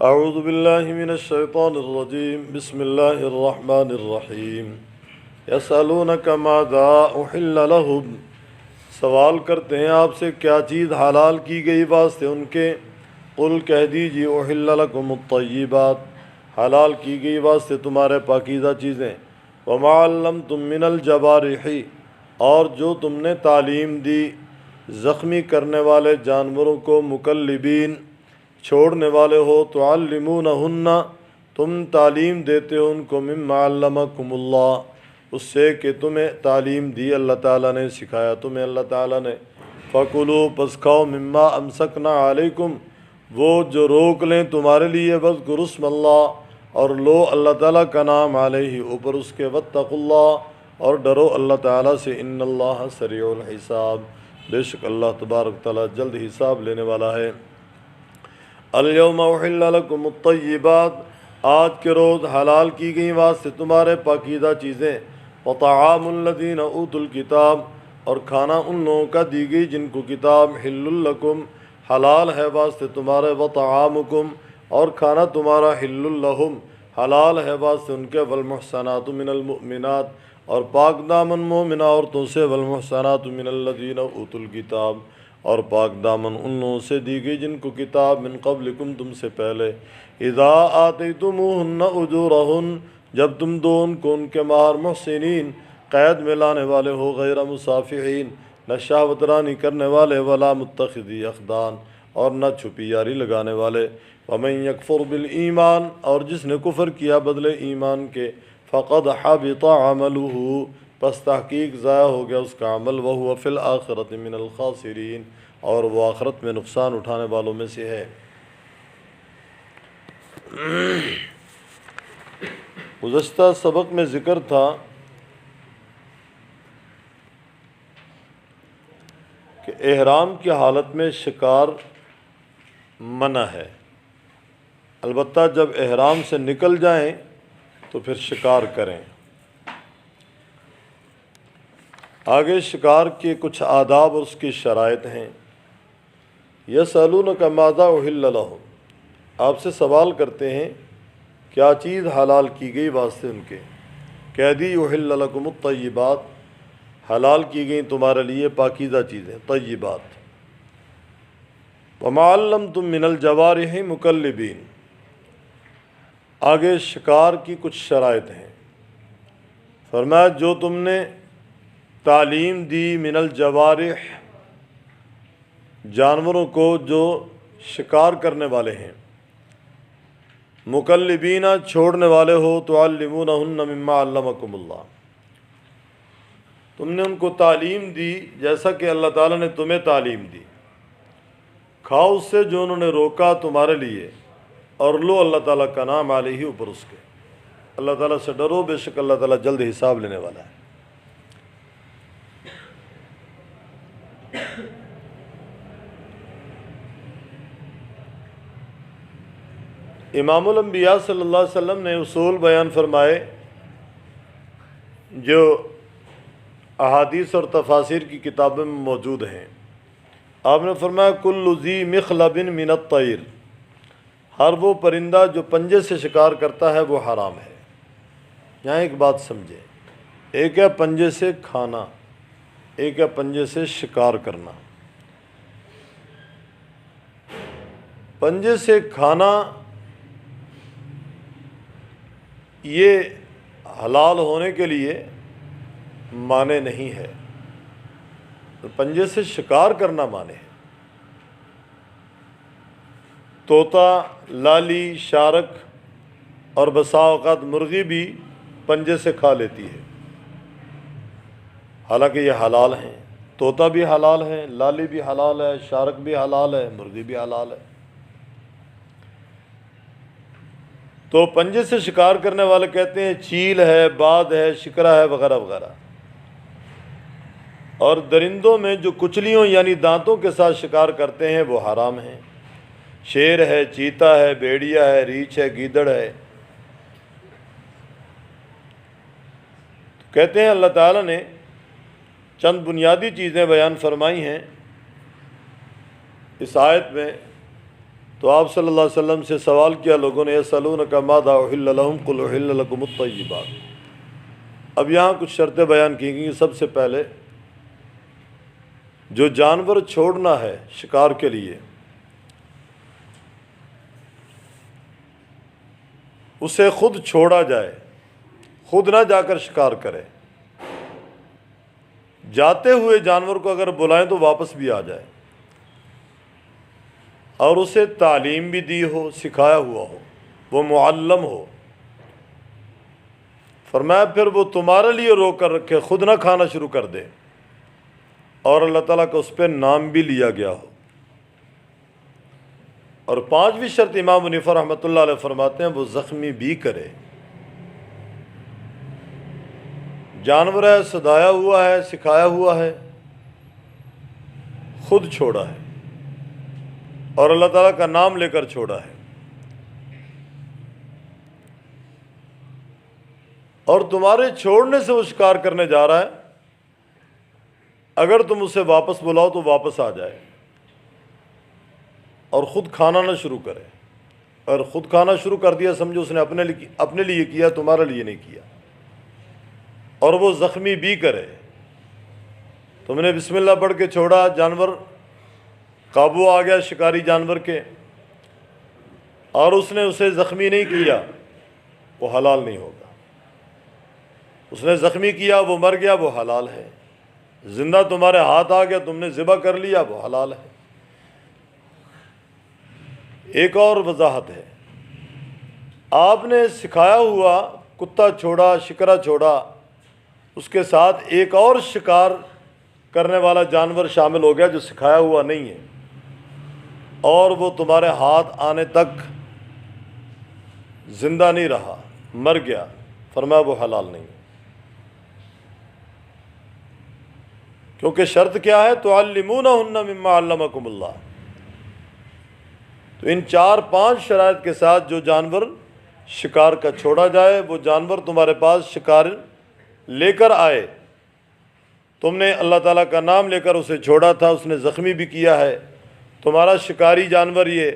اعوذ باللہ من الشیطان الرجیم بسم اللہ الرحمن الرحیم یسألونک ماذا احل لہم، سوال کرتے ہیں آپ سے کیا چیز حلال کی گئی واسطے ان کے، قل کہہ دیجیے احل لکم الطیبات، حلال کی گئی واسطے تمہارے پاکیزہ چیزیں، وما علمتم من الجوارح، اور جو تم نے تعلیم دی زخمی کرنے والے جانوروں کو، مکلبین چھوڑنے والے ہو، تعلمونہن تم تعلیم دیتے ہو ان کو، مما علمکم اللہ اس سے کہ تمہیں تعلیم دی اللہ تعالیٰ نے، سکھایا تمہیں اللہ تعالیٰ نے، فکلوا پس کھاؤ، مما امسکنا علیکم وہ جو روک لیں تمہارے لیے، واذکروا اسم اللہ اور لو اللہ تعالیٰ کا نام، علیہ اوپر اس کے، واتقوا اللہ اور ڈرو اللہ تعالیٰ سے، ان اللہ سریع الحساب بے شک اللہ تبارک تعالیٰ جلد حساب لینے والا ہے۔ الیوم احل لکم الطیبات، آج کے روز حلال کی گئی واسطے تمہارے پاکیزہ چیزیں، وطعام الذین اوتوا الکتاب اور کھانا ان لوگوں کا دی گئی جن کو کتاب، حل لکم حلال ہے واسطے تمہارے، وطعامکم اور کھانا تمہارا، حل لہم حلال ہے واسطے ان کے، والمحصنات من المؤمنات اور پاک دامن مومنہ عورتوں سے، والمحصنات من الذین اوتوا الکتاب اور پاک دامن ان لوگوں سے دی گئی جن کو کتاب، من قبلکم تم سے پہلے، اذا آتیتموہن اجورہن جب تم دو ان کو ان کے مہر، محسنین قید میں لانے والے ہو، غیر مصافحین نہ شہوت رانی کرنے والے، ولا متخذی اخدان اور نہ چھپی یاری لگانے والے، ومن یکفر بالایمان اور جس نے کفر کیا بدلے ایمان کے، فقد حبط عملہ پس تحقیق ضائع ہو گیا اس کا عمل، وہو فی الآخرۃ من الخاسرین اور وہ آخرت میں نقصان اٹھانے والوں میں سے ہے۔ گزشتہ سبق میں ذکر تھا کہ احرام کی حالت میں شکار منع ہے، البتہ جب احرام سے نکل جائیں تو پھر شکار کریں۔ آگے شکار کے کچھ آداب اور اس کی شرائط ہیں۔ یسألونک ماذا احل لہم، آپ سے سوال کرتے ہیں کیا چیز حلال کی گئی واسطے ان کے، کہہ دی احل لکم الطیبات حلال کی گئی تمہارے لیے پاکیزہ چیزیں، طیبات، وما علمتم من الجوارح مکلبین، آگے شکار کی کچھ شرائط ہیں، فرمایا جو تم نے تعلیم دی من الجوارح جانوروں کو جو شکار کرنے والے ہیں، مکلبینہ چھوڑنے والے ہو، تعلمونہن مما علمکم اللہ تم نے ان کو تعلیم دی جیسا کہ اللہ تعالیٰ نے تمہیں تعلیم دی، کھاؤ اس سے جو انہوں نے روکا تمہارے لیے، اور لو اللہ تعالیٰ کا نام، علیہ اوپر اس کے، اللہ تعالیٰ سے ڈرو بے شک اللہ تعالیٰ جلد حساب لینے والا ہے۔ امام الانبیاء صلی اللہ علیہ وسلم نے اصول بیان فرمائے جو احادیث اور تفاسیر کی کتابوں میں موجود ہیں۔ آپ نے فرمایا کل ذی مخلب من الطیر، ہر وہ پرندہ جو پنجے سے شکار کرتا ہے وہ حرام ہے۔ یہاں ایک بات سمجھے، ایک ہے پنجے سے کھانا، ایک ہے پنجے سے شکار کرنا۔ پنجے سے کھانا یہ حلال ہونے کے لیے معنی نہیں ہے، پنجے سے شکار کرنا معنی ہے۔ طوطا، لالی، شارک اور بسا اوقات مرغی بھی پنجے سے کھا لیتی ہے، حالانکہ یہ حلال ہیں، طوطا بھی حلال ہے، لالی بھی حلال ہے، شارک بھی حلال ہے، مرغی بھی حلال ہے۔ تو پنجے سے شکار کرنے والے کہتے ہیں چیل ہے، باد ہے، شکرا ہے، وغیرہ وغیرہ۔ اور درندوں میں جو کچلیوں یعنی دانتوں کے ساتھ شکار کرتے ہیں وہ حرام ہیں، شیر ہے، چیتا ہے، بھیڑیا ہے، ریچھ ہے، گیدڑ ہے۔ کہتے ہیں اللہ تعالیٰ نے چند بنیادی چیزیں بیان فرمائی ہیں اس آیت میں تو آپ صلی اللہ علیہ وسلم سے سوال کیا لوگوں نے، یسألونک ماذا احل لہم قل احل لکم الطیبات۔ اب یہاں کچھ شرطیں بیان کی گئی۔ سب سے پہلے جو جانور چھوڑنا ہے شکار کے لیے، اسے خود چھوڑا جائے، خود نہ جا کر شکار کرے۔ جاتے ہوئے جانور کو اگر بلائیں تو واپس بھی آ جائے، اور اسے تعلیم بھی دی ہو، سکھایا ہوا ہو، وہ معلم ہو۔ فرمایا پھر وہ تمہارے لیے روک کر رکھے، خود نہ کھانا شروع کر دے، اور اللہ تعالیٰ کا اس پہ نام بھی لیا گیا ہو۔ اور پانچویں شرط امام حنیفہ رحمۃ اللہ علیہ فرماتے ہیں وہ زخمی بھی کرے۔ جانور ہے، سدایا ہوا ہے، سکھایا ہوا ہے، خود چھوڑا ہے اور اللہ تعالیٰ کا نام لے کر چھوڑا ہے، اور تمہارے چھوڑنے سے وہ شکار کرنے جا رہا ہے، اگر تم اسے واپس بلاؤ تو واپس آ جائے اور خود کھانا نہ شروع کرے۔ اور خود کھانا شروع کر دیا سمجھو اس نے اپنے لیے کیا، تمہارے لیے نہیں کیا۔ اور وہ زخمی بھی کرے۔ تم نے بسم اللہ پڑھ کے چھوڑا، جانور قابو آ گیا شکاری جانور کے، اور اس نے اسے زخمی نہیں کیا، وہ حلال نہیں ہوگا۔ اس نے زخمی کیا، وہ مر گیا، وہ حلال ہے۔ زندہ تمہارے ہاتھ آ گیا، تم نے ذبح کر لیا، وہ حلال ہے۔ ایک اور وضاحت ہے، آپ نے سکھایا ہوا کتا چھوڑا، شکرا چھوڑا، اس کے ساتھ ایک اور شکار کرنے والا جانور شامل ہو گیا جو سکھایا ہوا نہیں ہے، اور وہ تمہارے ہاتھ آنے تک زندہ نہیں رہا، مر گیا، فرمایا وہ حلال نہیں۔ کیونکہ شرط کیا ہے؟ تعلمونہن مما علمکم اللہ۔ تو ان 4-5 شرائط کے ساتھ جو جانور شکار کا چھوڑا جائے، وہ جانور تمہارے پاس شکار لے کر آئے، تم نے اللہ تعالیٰ کا نام لے کر اسے چھوڑا تھا، اس نے زخمی بھی کیا ہے، تمہارا شکاری جانور یہ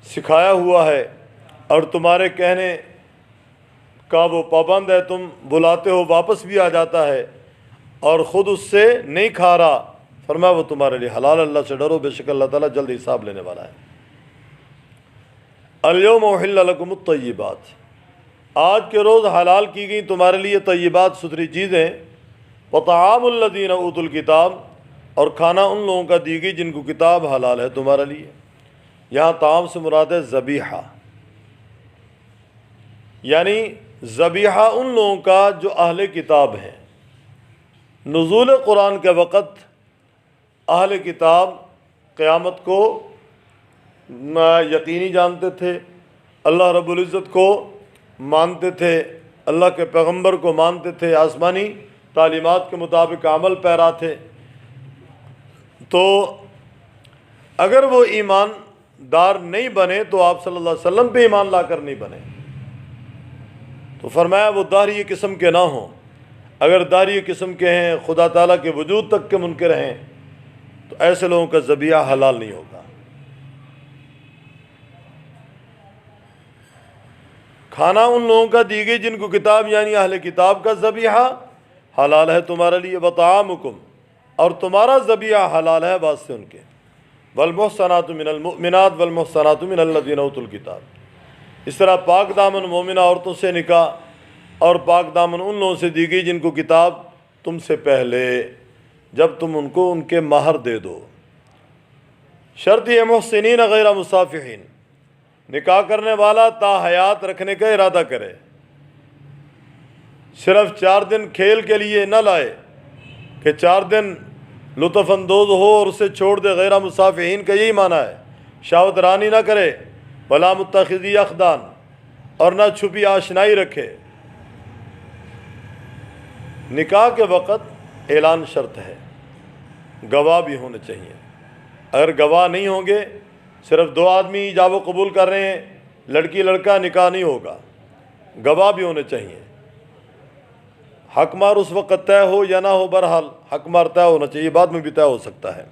سکھایا ہوا ہے، اور تمہارے کہنے کا وہ پابند ہے، تم بلاتے ہو واپس بھی آ جاتا ہے، اور خود اس سے نہیں کھا رہا، فرمایا وہ تمہارے لیے حلال۔ اللہ سے ڈرو، بے شک اللہ تعالیٰ جلد حساب لینے والا ہے۔ الیوم احل لکم الطیبات، آج کے روز حلال کی گئی تمہارے لیے طیبات، ستھری چیزیں، وطعام الذین اوتوا الکتاب، اور کھانا ان لوگوں کا دی گئی جن کو کتاب حلال ہے تمہارے لیے۔ یہاں طعام سے مراد ہے ذبیحہ، یعنی ذبیحہ ان لوگوں کا جو اہل کتاب ہیں۔ نزول قرآن کے وقت اہل کتاب قیامت کو یقینی جانتے تھے، اللہ رب العزت کو مانتے تھے، اللہ کے پیغمبر کو مانتے تھے، آسمانی تعلیمات کے مطابق عمل پیرا تھے۔ تو اگر وہ ایماندار نہیں بنے تو آپ صلی اللہ علیہ وسلم پہ ایمان لا کر نہیں بنے، تو فرمایا وہ داہری قسم کے نہ ہوں۔ اگر داہری قسم کے ہیں، خدا تعالیٰ کے وجود تک کے منکر ہیں، تو ایسے لوگوں کا ذبیحہ حلال نہیں ہوگا۔ کھانا ان لوگوں کا دی گئی جن کو کتاب، یعنی اہل کتاب کا ذبیحہ حلال ہے تمہارے لیے، وطعامکم، اور تمہارا ذبیحہ حلال ہے واسطے ان کے، والمحصنات من المؤمنات والمحصنات من الذین اوتوا الکتاب۔ اس طرح پاک دامن مومنہ عورتوں سے نکاح، اور پاک دامن ان لوگوں سے دی گئی جن کو کتاب تم سے پہلے، جب تم ان کو ان کے مہر دے دو۔ شرط یہ محسنین غیر مصافحین، نکاح کرنے والا تا حیات رکھنے کا ارادہ کرے، صرف 4 دن کھیل کے لیے نہ لائے کہ 4 دن لطف اندوز ہو اور اسے چھوڑ دے۔ غیر مصافحین کا یہی معنی ہے، شہوت رانی نہ کرے، ولا متخذی اخدان، اور نہ چھپی آشنائی رکھے۔ نکاح کے وقت اعلان شرط ہے، گواہ بھی ہونے چاہیے۔ اگر گواہ نہیں ہوں گے، صرف 2 آدمی ایجاب و قبول کر رہے ہیں، لڑکی لڑکا، نکاح نہیں ہوگا، گواہ بھی ہونے چاہیے۔ حق مار اس وقت طے ہو یا نہ ہو، بہرحال حق مار طے ہونا چاہیے، بعد میں بھی طے ہو سکتا ہے۔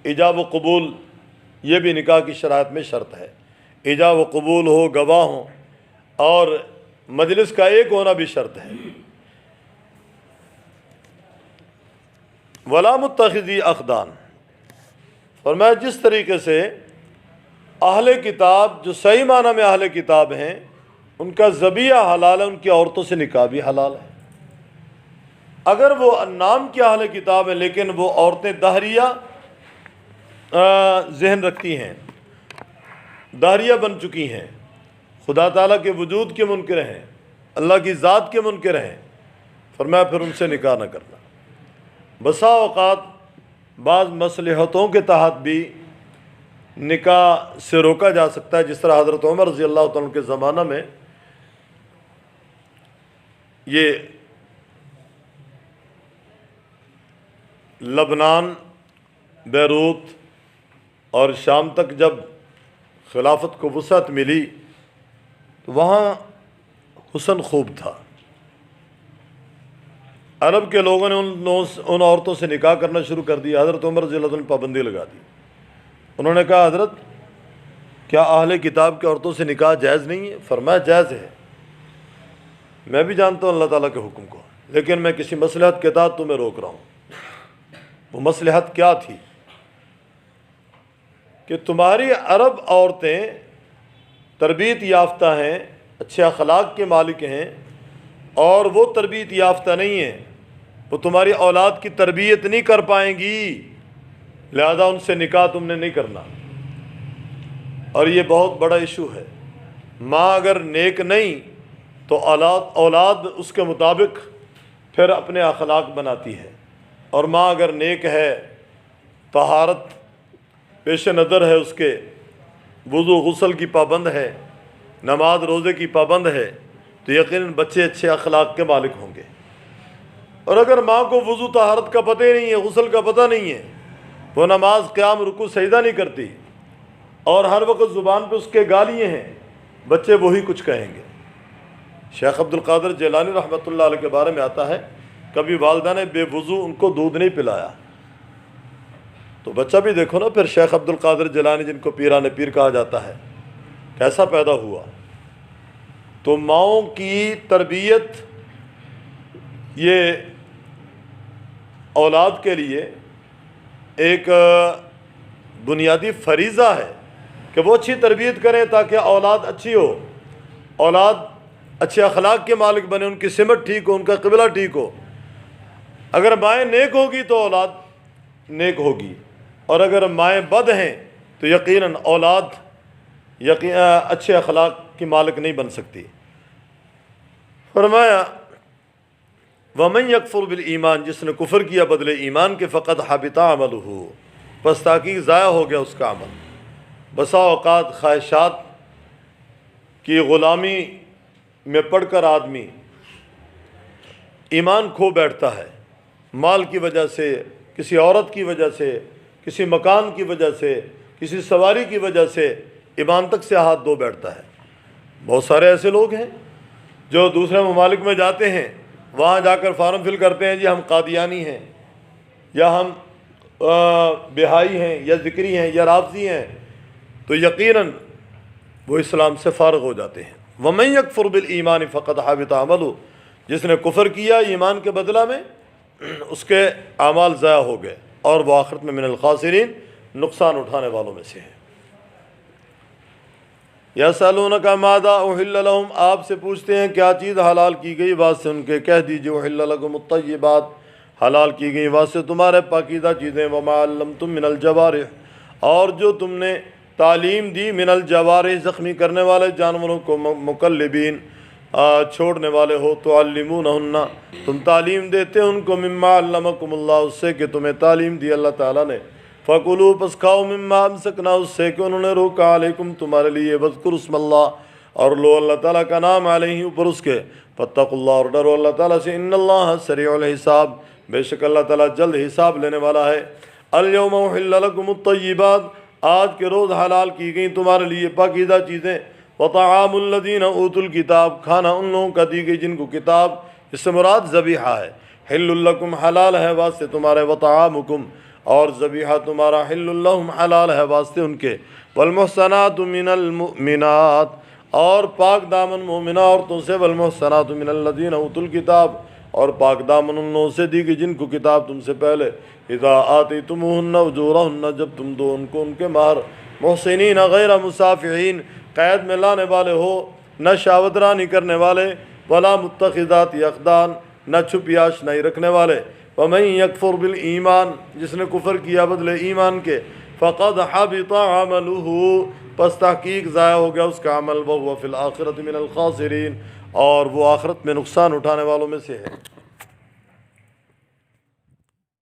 ایجاب و قبول یہ بھی نکاح کی شرائط میں شرط ہے، ایجاب و قبول ہو، گواہ ہوں، اور مجلس کا ایک ہونا بھی شرط ہے۔ ولا متخذی اخدان، فرمایا جس طریقے سے اہل کتاب جو صحیح معنی میں اہل کتاب ہیں ان کا ذبیحہ حلال ہے، ان کی عورتوں سے نکاح بھی حلال ہے۔ اگر وہ نام کی اہل کتاب ہے لیکن وہ عورتیں دہریہ ذہن رکھتی ہیں، دہریہ بن چکی ہیں، خدا تعالیٰ کے وجود کے منکر ہیں، اللہ کی ذات کے منکر ہیں، فرمایا پھر ان سے نکاح نہ کرنا۔ بسا اوقات بعض مصلحتوں کے تحت بھی نکاح سے روکا جا سکتا ہے، جس طرح حضرت عمر رضی اللہ تعالیٰ کے زمانہ میں یہ لبنان، بیروت اور شام تک جب خلافت کو وسعت ملی تو وہاں حسن خوب تھا، عرب کے لوگوں نے ان عورتوں سے نکاح کرنا شروع کر دیا۔ حضرت عمر رضی اللہ عنہ نے پابندی لگا دی، انہوں نے کہا حضرت کیا اہل کتاب کی عورتوں سے نکاح جائز نہیں ہے؟ فرمایا جائز ہے، میں بھی جانتا ہوں اللہ تعالیٰ کے حکم کو، لیکن میں کسی مصلحت کے تحت تمہیں روک رہا ہوں۔ وہ مصلحت کیا تھی کہ تمہاری عرب عورتیں تربیت یافتہ ہیں، اچھے اخلاق کے مالک ہیں، اور وہ تربیت یافتہ نہیں ہیں، وہ تمہاری اولاد کی تربیت نہیں کر پائیں گی، لہذا ان سے نکاح تم نے نہیں کرنا۔ اور یہ بہت بڑا ایشو ہے، ماں اگر نیک نہیں تو اولاد اس کے مطابق پھر اپنے اخلاق بناتی ہے، اور ماں اگر نیک ہے، طہارت پیش نظر ہے، اس کے وضو غسل کی پابند ہے، نماز روزے کی پابند ہے، تو یقیناً بچے اچھے اخلاق کے مالک ہوں گے۔ اور اگر ماں کو وضو طہارت کا پتہ ہی نہیں ہے، غسل کا پتہ نہیں ہے، وہ نماز قیام رکوع سجدہ نہیں کرتی، اور ہر وقت زبان پہ اس کے گالیاں ہیں، بچے وہی کچھ کہیں گے۔ شیخ عبد القادر جیلانی رحمۃ اللہ علیہ کے بارے میں آتا ہے، کبھی والدہ نے بے وضو ان کو دودھ نہیں پلایا، تو بچہ بھی دیکھو نا پھر شیخ عبد القادر جیلانی جن کو پیران پیر کہا جاتا ہے کیسا پیدا ہوا۔ تو ماؤں کی تربیت یہ اولاد کے لیے ایک بنیادی فریضہ ہے کہ وہ اچھی تربیت کریں تاکہ اولاد اچھی ہو، اولاد اچھے اخلاق کے مالک بنے، ان کی سمت ٹھیک ہو، ان کا قبلہ ٹھیک ہو۔ اگر مائیں نیک ہوگی تو اولاد نیک ہوگی، اور اگر مائیں بد ہیں تو یقیناً اولاد اچھے اخلاق کی مالک نہیں بن سکتی۔ فرمایا وَمَنْ يَكْفُرْ بِالْإِيمَانِ، جس نے کفر کیا بدلے ایمان کے، فقط حبط عملہ، پس تحقیق ضائع ہو گیا اس کا عمل۔ بسا اوقات خواہشات کی غلامی میں پڑھ کر آدمی ایمان کھو بیٹھتا ہے، مال کی وجہ سے، کسی عورت کی وجہ سے، کسی مکان کی وجہ سے، کسی سواری کی وجہ سے ایمان تک سے ہاتھ دھو بیٹھتا ہے۔ بہت سارے ایسے لوگ ہیں جو دوسرے ممالک میں جاتے ہیں، وہاں جا کر فارم فل کرتے ہیں، جی ہم قادیانی ہیں، یا ہم بہائی ہیں، یا ذکری ہیں، یا رافضی ہیں، تو یقیناً وہ اسلام سے فارغ ہو جاتے ہیں۔ وَمَنْ يَكْفُرْ بِالْإِيمَانِ فَقَدْ حَبِطَ عَمَلُهُ، جس نے کفر کیا ایمان کے بدلہ میں، اس کے اعمال ضائع ہو گئے، اور وہ آخرت میں من الخاسرین، نقصان اٹھانے والوں میں سے ہے۔ یسألونک ماذا احل لهم، آپ سے پوچھتے ہیں کیا چیز حلال کی گئی، واسطے ان کے کہہ دیجئے احل لکم الطیبات، حلال کی گئی واسطے تمہارے پاکیزہ چیزیں، وما علمتم من الجوارح، اور جو تم نے تعلیم دی من الجوارح، زخمی کرنے والے جانوروں کو، مکلبین، چھوڑنے والے ہو، تعلمونہن، تم تعلیم دیتے ان کو، مما علمکم اللہ، اس سے کہ تمہیں تعلیم دی اللہ تعالیٰ نے، فَكُلُوا، پس کھاؤ، مما امسکنا، اس سے کہ انہوں نے روکا، علیکم تمہارے لیے، وَاذْكُرُوا اسْمَ اللَّهِ، اور لو اللہ تعالیٰ کا نام، علیہ اوپر اس کے، فَاتَّقُوا اللَّهَ، اور ڈرو اللہ تعالیٰ سے، ان اللہ سریع الحساب، بے شک اللہ تعالیٰ جلد حساب لینے والا ہے۔ اليوم احل لکم الطیبات، آج کے روز حلال کی گئی تمہارے لیے پاکیزہ چیزیں، وطعام الذین اوتوا الکتاب، کھانا ان لوگوں کا دی گئی جن کو کتاب، اس سے مراد ذبیحہ ہے، حل لکم، حلال ہے واسطے تمہارے، وطعامکم، اور ذبیحہ تمہارا حل لہم حلال ہے واسطے ان کے، والمحصنات من المؤمنات اور پاک دامن مومنہ عورتوں سے، والمحصنات من الذین اوتوا الکتاب اور پاک دامن ان لوگوں سے دی کہ جن کو کتاب تم سے پہلے، اذا آتیتموہن اجورہن جب تم دو ان کو ان کے مہر، محسنین غیر مسافحین قید میں لانے والے ہو، نہ شہوت رانی کرنے والے، ولا متخذات اخدان نہ چھپی آشنائی رکھنے والے، ومن یکفر بالایمان جس نے کفر کیا بدلے ایمان کے، فقد حبط عملہ پس تحقیق ضائع ہو گیا اس کا عمل، وہو فی الآخرۃ من الخاسرین اور وہ آخرت میں نقصان اٹھانے والوں میں سے ہے۔